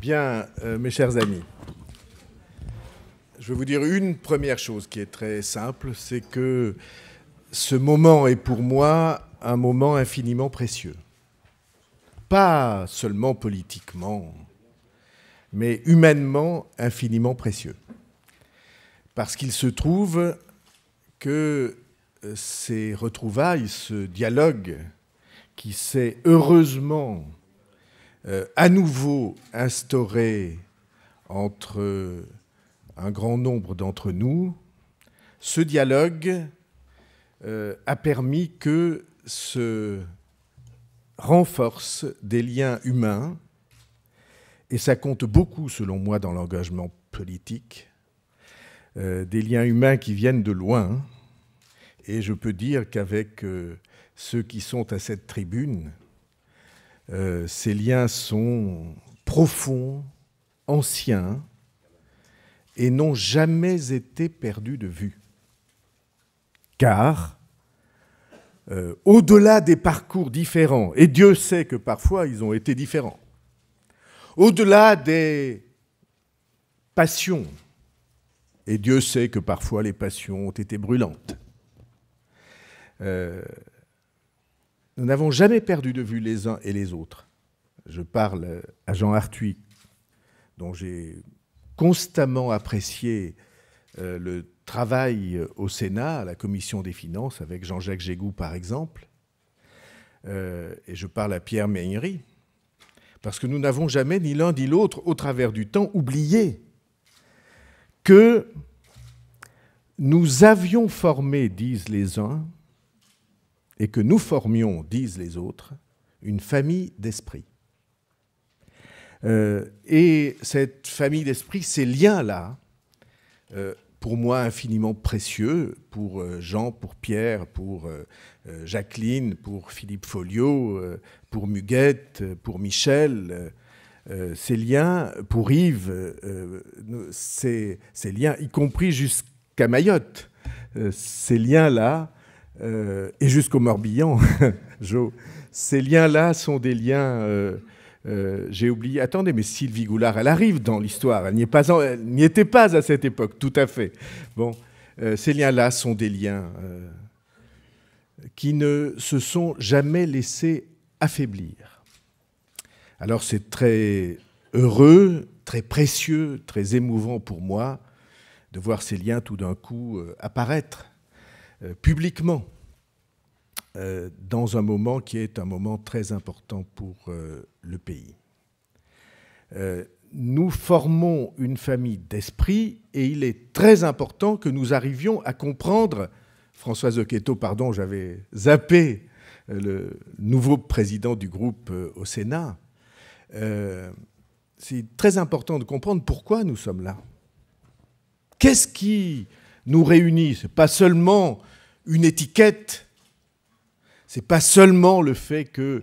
Bien, mes chers amis, je vais vous dire une première chose qui est très simple, c'est que ce moment est pour moi un moment infiniment précieux. Pas seulement politiquement, mais humainement infiniment précieux. Parce qu'il se trouve que ces retrouvailles, ce dialogue qui s'est heureusement à nouveau instauré entre un grand nombre d'entre nous, ce dialogue a permis que se renforcent des liens humains, et ça compte beaucoup, selon moi, dans l'engagement politique, des liens humains qui viennent de loin. Et je peux dire qu'avec ceux qui sont à cette tribune, ces liens sont profonds, anciens, et n'ont jamais été perdus de vue. Car, au-delà des parcours différents, et Dieu sait que parfois ils ont été différents, au-delà des passions, et Dieu sait que parfois les passions ont été brûlantes, nous n'avons jamais perdu de vue les uns et les autres. Je parle à Jean Arthuis, dont j'ai constamment apprécié le travail au Sénat, à la Commission des Finances, avec Jean-Jacques Gégou, par exemple. Et je parle à Pierre Méhaignery, parce que nous n'avons jamais, ni l'un ni l'autre, au travers du temps, oublié que nous avions formé, disent les uns, et que nous formions, disent les autres, une famille d'esprit. Et cette famille d'esprit, ces liens-là, pour moi infiniment précieux, pour Jean, pour Pierre, pour Jacqueline, pour Philippe Folliot, pour Muguette, pour Michel, ces liens, pour Yves, ces liens, y compris jusqu'à Mayotte, ces liens-là, et jusqu'au Morbihan, Jo, ces liens-là sont des liens... j'ai oublié, attendez, mais Sylvie Goulard, elle arrive dans l'histoire, elle n'y était pas à cette époque, tout à fait. Bon, ces liens-là sont des liens qui ne se sont jamais laissés affaiblir. Alors c'est très heureux, très précieux, très émouvant pour moi de voir ces liens tout d'un coup apparaître publiquement dans un moment qui est un moment très important pour le pays. Nous formons une famille d'esprit et il est très important que nous arrivions à comprendre, Françoise Oqueto, pardon, j'avais zappé le nouveau président du groupe au Sénat, c'est très important de comprendre pourquoi nous sommes là. Qu'est-ce qui nous réunit ? Ce n'est pas seulement une étiquette, ce n'est pas seulement le fait que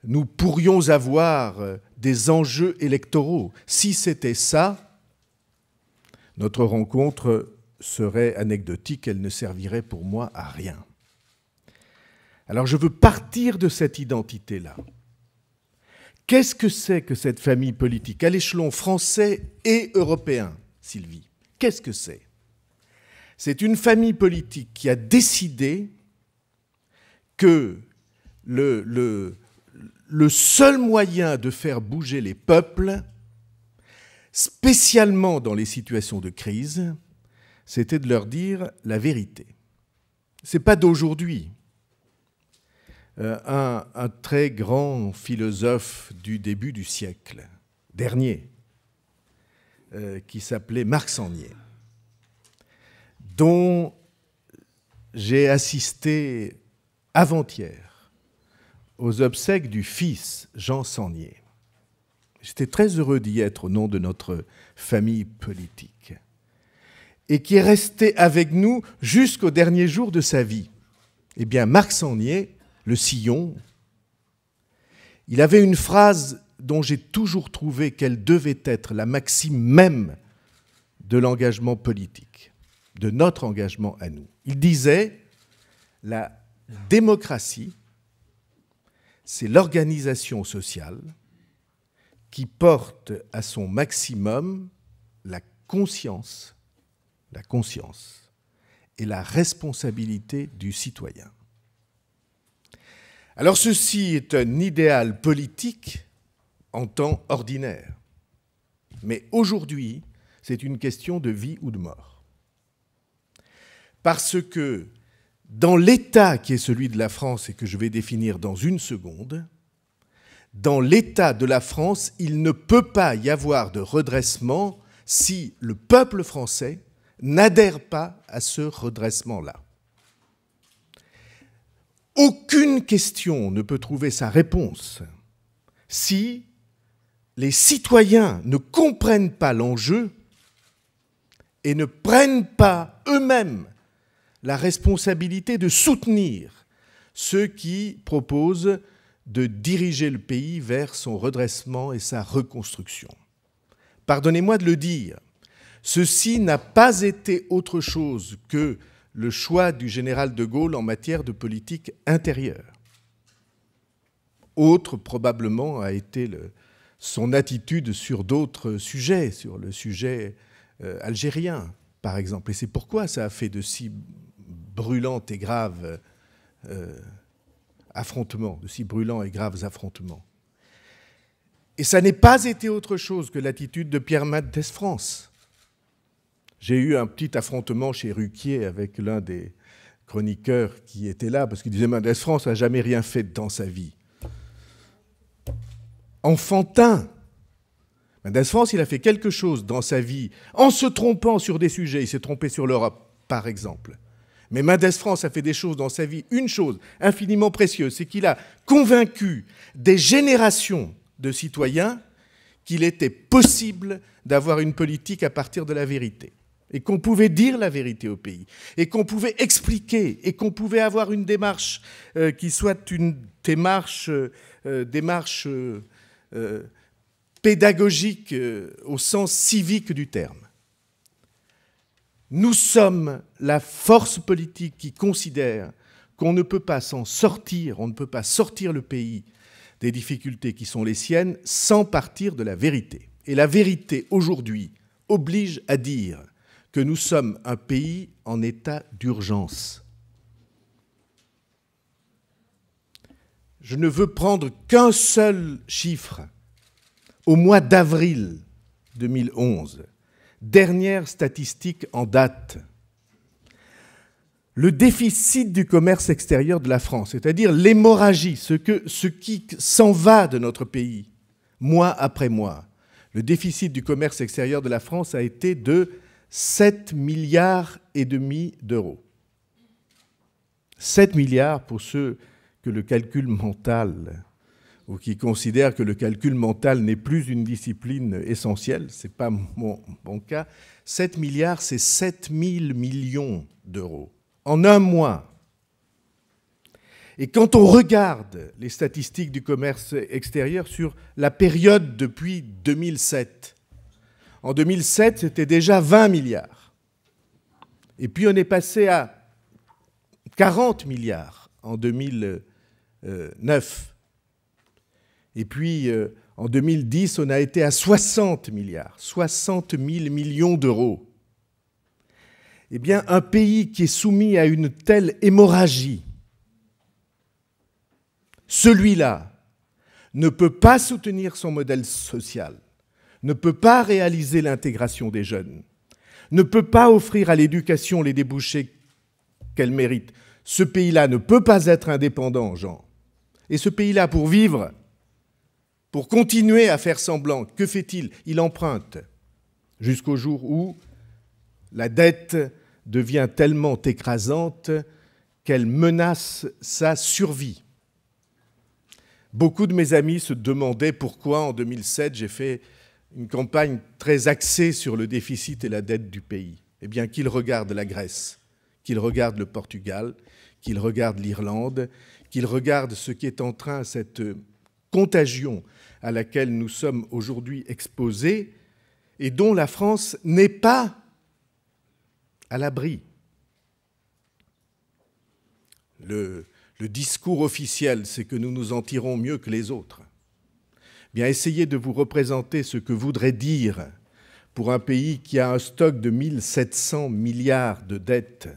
nous pourrions avoir des enjeux électoraux. Si c'était ça, notre rencontre serait anecdotique, elle ne servirait pour moi à rien. Alors je veux partir de cette identité-là. Qu'est-ce que c'est que cette famille politique à l'échelon français et européen, Sylvie ? Qu'est-ce que c'est ? C'est une famille politique qui a décidé que le seul moyen de faire bouger les peuples, spécialement dans les situations de crise, c'était de leur dire la vérité. Ce n'est pas d'aujourd'hui. Un très grand philosophe du début du siècle dernier, qui s'appelait Marc Sangnier, dont j'ai assisté avant-hier aux obsèques du fils Jean Sangnier. J'étais très heureux d'y être au nom de notre famille politique, et qui est resté avec nous jusqu'au dernier jour de sa vie. Eh bien, Marc Sangnier, le sillon, il avait une phrase dont j'ai toujours trouvé qu'elle devait être la maxime même de l'engagement politique, de notre engagement à nous. Il disait « La démocratie, c'est l'organisation sociale qui porte à son maximum la conscience et la responsabilité du citoyen. Alors ceci est un idéal politique en temps ordinaire. Mais aujourd'hui, c'est une question de vie ou de mort. Parce que dans l'état qui est celui de la France et que je vais définir dans une seconde, dans l'état de la France, il ne peut pas y avoir de redressement si le peuple français n'adhère pas à ce redressement-là. Aucune question ne peut trouver sa réponse si les citoyens ne comprennent pas l'enjeu et ne prennent pas eux-mêmes la responsabilité de soutenir ceux qui proposent de diriger le pays vers son redressement et sa reconstruction. Pardonnez-moi de le dire, ceci n'a pas été autre chose que le choix du général de Gaulle en matière de politique intérieure. Autre, probablement, a été son attitude sur d'autres sujets, sur le sujet algérien, par exemple. Et c'est pourquoi ça a fait de si brûlants et graves affrontements, de si brûlants et graves affrontements. Et ça n'est pas été autre chose que l'attitude de Pierre Mendès France. J'ai eu un petit affrontement chez Ruquier avec l'un des chroniqueurs qui était là, parce qu'il disait « Mendès France n'a jamais rien fait dans sa vie ». Enfantin. Mendès France, il a fait quelque chose dans sa vie en se trompant sur des sujets. Il s'est trompé sur l'Europe, par exemple. Mais Mendès France a fait des choses dans sa vie, une chose infiniment précieuse, c'est qu'il a convaincu des générations de citoyens qu'il était possible d'avoir une politique à partir de la vérité, et qu'on pouvait dire la vérité au pays, et qu'on pouvait expliquer, et qu'on pouvait avoir une démarche qui soit une démarche pédagogique au sens civique du terme. Nous sommes la force politique qui considère qu'on ne peut pas s'en sortir, on ne peut pas sortir le pays des difficultés qui sont les siennes sans partir de la vérité. Et la vérité, aujourd'hui, oblige à dire que nous sommes un pays en état d'urgence. Je ne veux prendre qu'un seul chiffre. Au mois d'avril 2011, dernière statistique en date, le déficit du commerce extérieur de la France, c'est-à-dire l'hémorragie, ce qui s'en va de notre pays, mois après mois, le déficit du commerce extérieur de la France a été de 7,5 milliards d'euros. 7 milliards pour ceux que le calcul mental, ou qui considèrent que le calcul mental n'est plus une discipline essentielle, ce n'est pas mon cas. 7 milliards, c'est 7 000 millions d'euros en un mois. Et quand on regarde les statistiques du commerce extérieur sur la période depuis 2007, en 2007, c'était déjà 20 milliards. Et puis on est passé à 40 milliards en 2009. Et puis, en 2010, on a été à 60 milliards, 60 000 millions d'euros. Eh bien, un pays qui est soumis à une telle hémorragie, celui-là ne peut pas soutenir son modèle social, ne peut pas réaliser l'intégration des jeunes, ne peut pas offrir à l'éducation les débouchés qu'elle mérite. Ce pays-là ne peut pas être indépendant, Jean. Et ce pays-là, pour vivre, pour continuer à faire semblant, que fait-il? Il emprunte jusqu'au jour où la dette devient tellement écrasante qu'elle menace sa survie. Beaucoup de mes amis se demandaient pourquoi, en 2007, j'ai fait une campagne très axée sur le déficit et la dette du pays. Eh bien, qu'ils regardent la Grèce, qu'ils regardent le Portugal, qu'ils regardent l'Irlande, qu'ils regardent ce qui est en train, cette contagion à laquelle nous sommes aujourd'hui exposés et dont la France n'est pas à l'abri. Le discours officiel, c'est que nous nous en tirons mieux que les autres. bien essayez de vous représenter ce que voudrait dire pour un pays qui a un stock de 1700 milliards de dettes,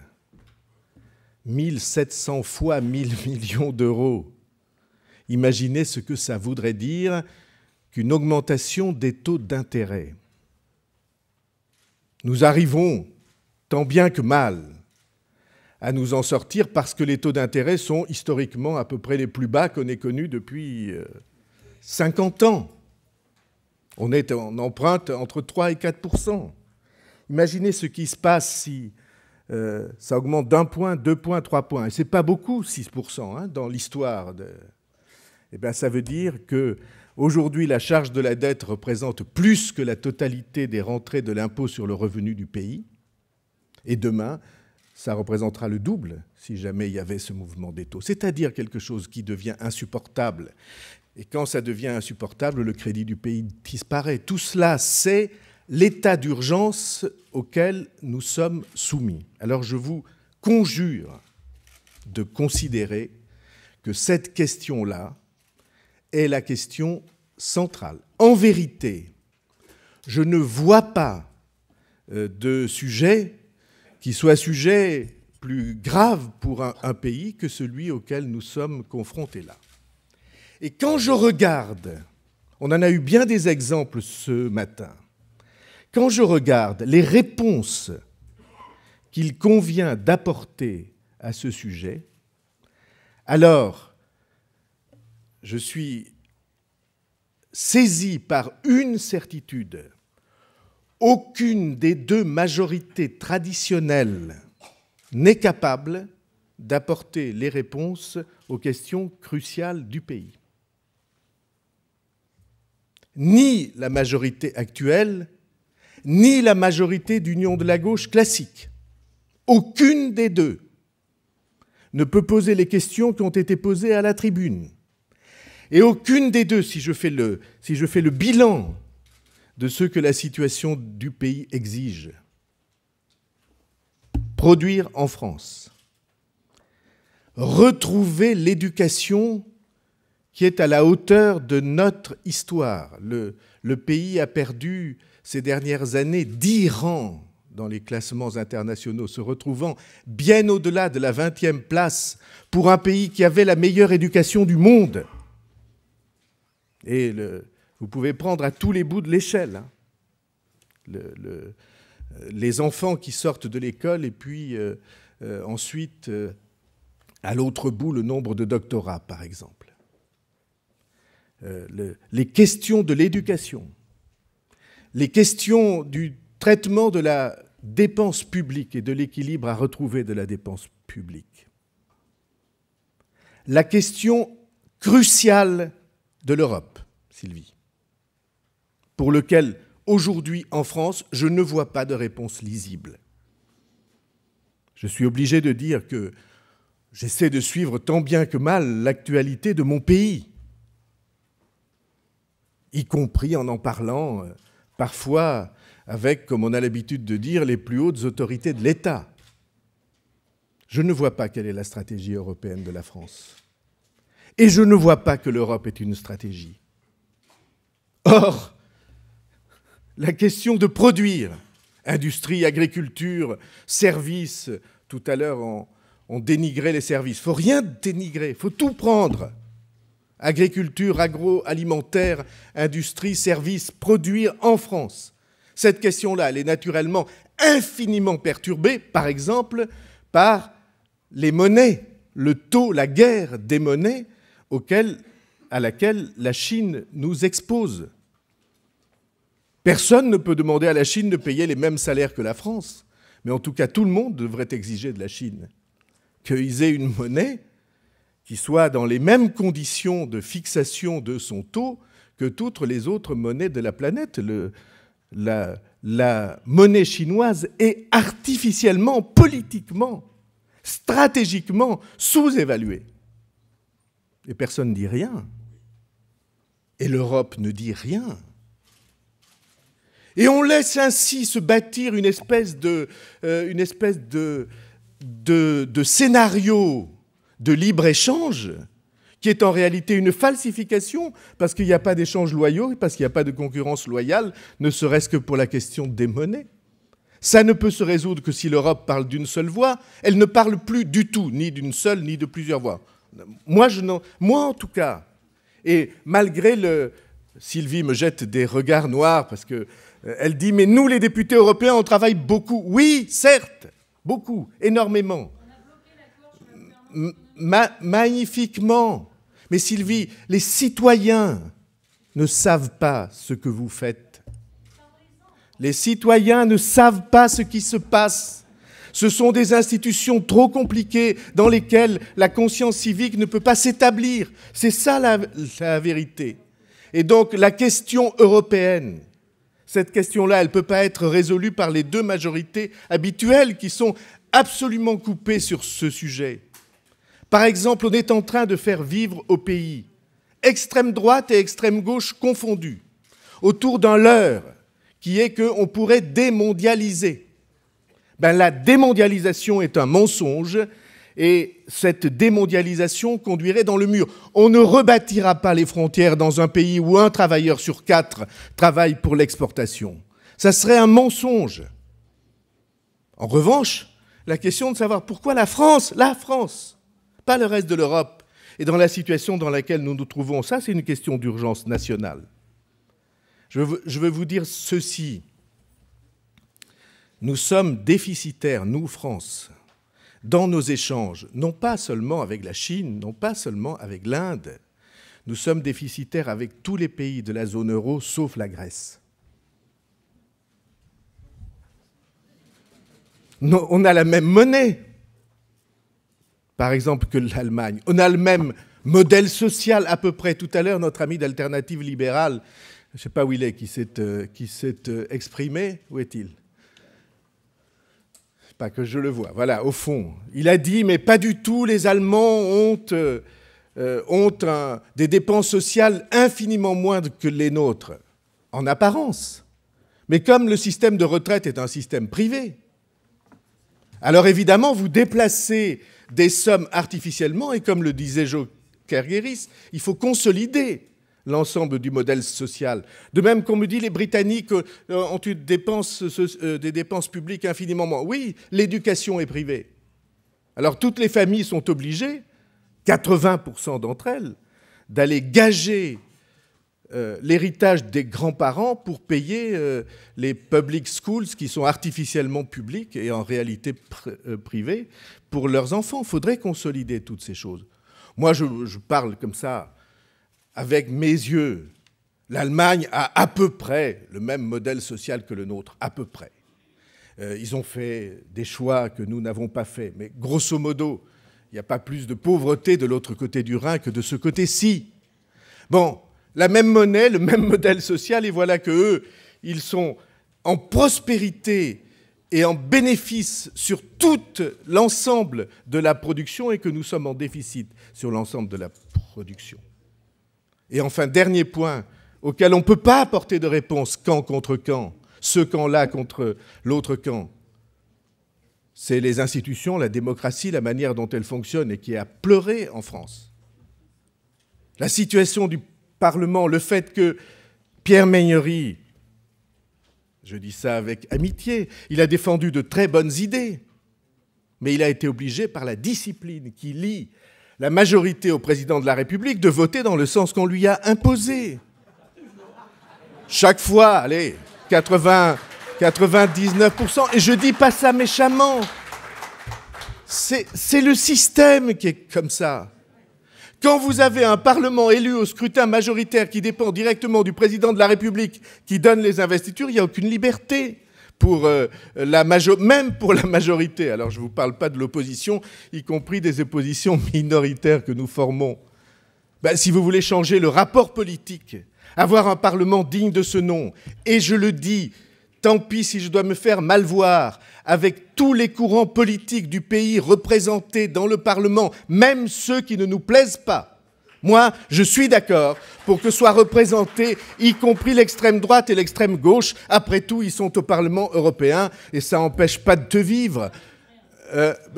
1700 fois 1000 millions d'euros. Imaginez ce que ça voudrait dire qu'une augmentation des taux d'intérêt. Nous arrivons, tant bien que mal, à nous en sortir parce que les taux d'intérêt sont historiquement à peu près les plus bas qu'on ait connus depuis 50 ans. On est en empreinte entre 3 et 4%. Imaginez ce qui se passe si ça augmente d'1 point, 2 points, 3 points. Et ce n'est pas beaucoup, 6%, dans l'histoire. Eh bien, ça veut dire qu'aujourd'hui, la charge de la dette représente plus que la totalité des rentrées de l'impôt sur le revenu du pays. Et demain, ça représentera le double si jamais il y avait ce mouvement des taux. C'est-à-dire quelque chose qui devient insupportable. Et quand ça devient insupportable, le crédit du pays disparaît. Tout cela, c'est l'état d'urgence auquel nous sommes soumis. Alors je vous conjure de considérer que cette question-là est la question centrale. En vérité, je ne vois pas de sujet qui soit sujet plus grave pour un pays que celui auquel nous sommes confrontés là. Et quand je regarde, on en a eu bien des exemples ce matin, quand je regarde les réponses qu'il convient d'apporter à ce sujet, alors je suis saisi par une certitude. Aucune des deux majorités traditionnelles n'est capable d'apporter les réponses aux questions cruciales du pays. Ni la majorité actuelle, ni la majorité d'union de la gauche classique. Aucune des deux ne peut poser les questions qui ont été posées à la tribune. Et aucune des deux, si je fais le bilan de ce que la situation du pays exige, produire en France, retrouver l'éducation qui est à la hauteur de notre histoire. Le pays a perdu ces dernières années 10 rangs dans les classements internationaux, se retrouvant bien au-delà de la 20e place pour un pays qui avait la meilleure éducation du monde. Et vous pouvez prendre à tous les bouts de l'échelle les enfants qui sortent de l'école et puis ensuite, à l'autre bout, le nombre de doctorats, par exemple. Les questions de l'éducation, les questions du traitement de la dépense publique et de l'équilibre à retrouver de la dépense publique. La question cruciale de l'Europe, Sylvie, pour lequel, aujourd'hui, en France, je ne vois pas de réponse lisible. Je suis obligé de dire que j'essaie de suivre tant bien que mal l'actualité de mon pays, y compris en parlant parfois avec, comme on a l'habitude de dire, les plus hautes autorités de l'État. Je ne vois pas quelle est la stratégie européenne de la France. Et je ne vois pas que l'Europe est une stratégie. Or, la question de produire, industrie, agriculture, services, tout à l'heure on dénigrait les services. Il ne faut rien dénigrer, il faut tout prendre. Agriculture, agroalimentaire, industrie, services, produire en France. Cette question-là, elle est naturellement infiniment perturbée, par exemple, par les monnaies, le taux, la guerre des monnaies à laquelle la Chine nous expose. Personne ne peut demander à la Chine de payer les mêmes salaires que la France, mais en tout cas, tout le monde devrait exiger de la Chine qu'ils aient une monnaie qui soit dans les mêmes conditions de fixation de son taux que toutes les autres monnaies de la planète. La monnaie chinoise est artificiellement, politiquement, stratégiquement sous-évaluée. Et personne ne dit rien. Et l'Europe ne dit rien. Et on laisse ainsi se bâtir une espèce de scénario de libre-échange qui est en réalité une falsification, parce qu'il n'y a pas d'échanges loyaux, parce qu'il n'y a pas de concurrence loyale, ne serait-ce que pour la question des monnaies. Ça ne peut se résoudre que si l'Europe parle d'une seule voix. Elle ne parle plus du tout, ni d'une seule, ni de plusieurs voix. Moi, en tout cas, et malgré le... Sylvie me jette des regards noirs, parce qu'elle dit « Mais nous, les députés européens, on travaille beaucoup. » Oui, certes, beaucoup, énormément. Magnifiquement. Mais Sylvie, les citoyens ne savent pas ce que vous faites. Les citoyens ne savent pas ce qui se passe. Ce sont des institutions trop compliquées dans lesquelles la conscience civique ne peut pas s'établir. C'est ça la vérité. Et donc la question européenne, cette question-là, elle ne peut pas être résolue par les deux majorités habituelles qui sont absolument coupées sur ce sujet. Par exemple, on est en train de faire vivre au pays extrême droite et extrême gauche confondues autour d'un leurre qui est qu'on pourrait démondialiser. La démondialisation est un mensonge et cette démondialisation conduirait dans le mur. On ne rebâtira pas les frontières dans un pays où un travailleur sur 4 travaille pour l'exportation. Ça serait un mensonge. En revanche, la question de savoir pourquoi la France, pas le reste de l'Europe, et dans la situation dans laquelle nous nous trouvons, ça c'est une question d'urgence nationale. Je veux vous dire ceci. Nous sommes déficitaires, nous, France, dans nos échanges, non pas seulement avec la Chine, non pas seulement avec l'Inde. Nous sommes déficitaires avec tous les pays de la zone euro, sauf la Grèce. On a la même monnaie, par exemple, que l'Allemagne. On a le même modèle social à peu près. Tout à l'heure, notre ami d'Alternative libérale, je ne sais pas où il est, qui s'est exprimé. Où est-il ? Pas que je le vois. Voilà, au fond. Il a dit, mais pas du tout, les Allemands ont des dépenses sociales infiniment moindres que les nôtres, en apparence. Mais comme le système de retraite est un système privé, alors évidemment, vous déplacez des sommes artificiellement, et comme le disait Jo Kergeris, il faut consolider l'ensemble du modèle social. De même qu'on me dit les Britanniques ont des dépenses publiques infiniment moins. Oui, l'éducation est privée. Alors toutes les familles sont obligées, 80% d'entre elles, d'aller gager l'héritage des grands-parents pour payer les public schools qui sont artificiellement publics et en réalité privés pour leurs enfants. Il faudrait consolider toutes ces choses. Moi, je parle comme ça avec mes yeux. L'Allemagne a à peu près le même modèle social que le nôtre, à peu près. Ils ont fait des choix que nous n'avons pas faits, mais grosso modo, il n'y a pas plus de pauvreté de l'autre côté du Rhin que de ce côté-ci. Bon, la même monnaie, le même modèle social, et voilà qu'eux, ils sont en prospérité et en bénéfice sur tout l'ensemble de la production et que nous sommes en déficit sur l'ensemble de la production. Et enfin, dernier point auquel on ne peut pas apporter de réponse camp contre camp, ce camp-là contre l'autre camp, c'est les institutions, la démocratie, la manière dont elle fonctionne et qui a pleuré en France. La situation du Parlement, le fait que Pierre Megnery, je dis ça avec amitié, il a défendu de très bonnes idées, mais il a été obligé par la discipline qui lie la majorité au président de la République de voter dans le sens qu'on lui a imposé. Chaque fois, allez, 99%, et je ne dis pas ça méchamment, c'est le système qui est comme ça. Quand vous avez un Parlement élu au scrutin majoritaire qui dépend directement du président de la République qui donne les investitures, il n'y a aucune liberté pour même pour la majorité. Alors je ne vous parle pas de l'opposition, y compris des oppositions minoritaires que nous formons. Si vous voulez changer le rapport politique, avoir un Parlement digne de ce nom, et je le dis, tant pis si je dois me faire mal voir, avec tous les courants politiques du pays représentés dans le Parlement, même ceux qui ne nous plaisent pas. Moi, je suis d'accord pour que soient représentés, y compris l'extrême droite et l'extrême gauche. Après tout, ils sont au Parlement européen et ça n'empêche pas de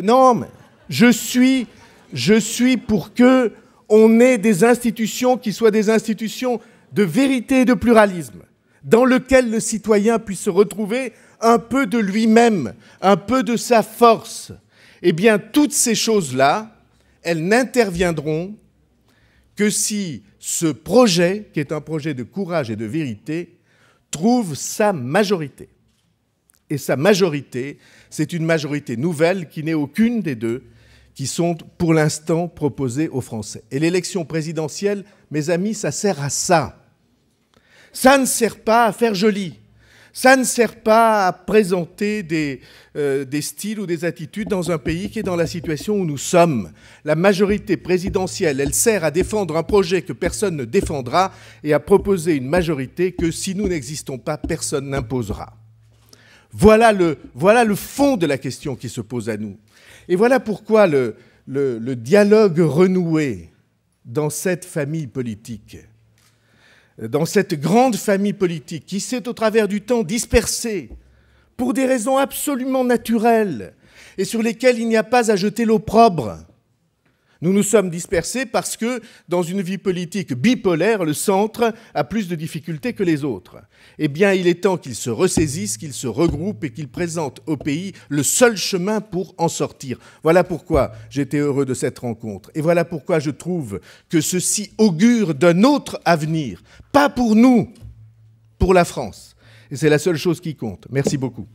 non, mais je suis pour que on ait des institutions qui soient des institutions de vérité et de pluralisme, dans lesquelles le citoyen puisse se retrouver un peu de lui-même, un peu de sa force. Eh bien, toutes ces choses-là, elles n'interviendront que si ce projet, qui est un projet de courage et de vérité, trouve sa majorité. Et sa majorité, c'est une majorité nouvelle qui n'est aucune des deux qui sont pour l'instant proposées aux Français. Et l'élection présidentielle, mes amis, ça sert à ça. Ça ne sert pas à faire joli. Ça ne sert pas à présenter des styles ou des attitudes dans un pays qui est dans la situation où nous sommes. La majorité présidentielle, elle sert à défendre un projet que personne ne défendra et à proposer une majorité que, si nous n'existons pas, personne n'imposera. Voilà le fond de la question qui se pose à nous. Et voilà pourquoi le dialogue renoué dans cette famille politique, dans cette grande famille politique qui s'est au travers du temps dispersée pour des raisons absolument naturelles et sur lesquelles il n'y a pas à jeter l'opprobre. Nous nous sommes dispersés parce que, dans une vie politique bipolaire, le centre a plus de difficultés que les autres. Eh bien, il est temps qu'il se ressaisisse, qu'il se regroupe et qu'il présente au pays le seul chemin pour en sortir. Voilà pourquoi j'étais heureux de cette rencontre. Et voilà pourquoi je trouve que ceci augure d'un autre avenir. Pas pour nous, pour la France. Et c'est la seule chose qui compte. Merci beaucoup.